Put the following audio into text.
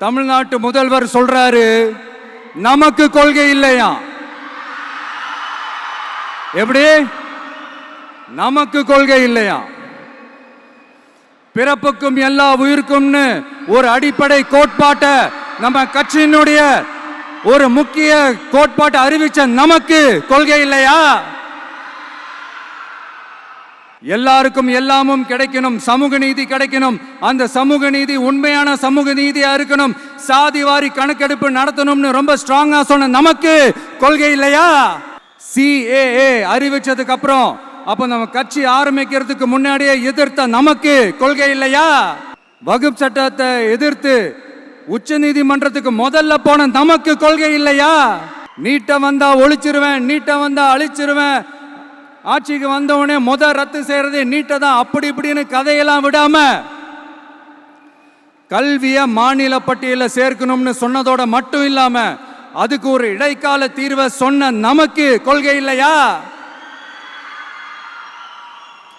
தமிழ்நாட்டு முதல்வர் சொல்றாரு, நமக்கு கொள்கை இல்லையா? எப்படி? நமக்கு கொள்கை இல்லையா? பிறப்புக்கும் எல்லா உயிருக்கும்னு ஒரு அடிப்படை கோட்பாட்டை நம்ம கட்சியினுடைய ஒரு முக்கிய கோட்பாட்டை அறிவிச்ச நமக்கு கொள்கை இல்லையா? எல்லாருக்கும் எல்லாமும் கிடைக்கணும், சமூக நீதி கிடைக்கணும், அந்த சமூக நீதி உண்மையான சமூக நீதியா இருக்கணும், சாதி வாரி கணக்கெடுப்பு நடத்தணும்னு ரொம்ப ஸ்ட்ராங்கா சொன்ன நமக்கு கொள்கை இல்லையா? CAA அறிவிச்சதுக்கு அப்புறம் அப்ப நம்ம கட்சி ஆரம்பிக்கிறதுக்கு முன்னாடியே எதிர்த்த நமக்கு கொள்கை இல்லையா? வகுப்பு சட்டத்தை எதிர்த்து உச்ச நீதிமன்றத்துக்கு முதல்ல போன நமக்கு கொள்கை இல்லையா? நீட்ட வந்தா ஒழிச்சிருவேன், நீட்ட வந்தா அழிச்சிருவேன், ஆட்சிக்கு வந்தவனே ரத்து செய்யறதே நீட்ட தான், அப்படி இப்படின்னு கதையெல்லாம் விடாம கல்விய மாநில பட்டியல சேர்க்கணும்னு சொன்னதோட மட்டும் இல்லாம அதுக்கு ஒரு இடைக்கால தீர்வை சொன்ன நமக்கு கொள்கை இல்லையா?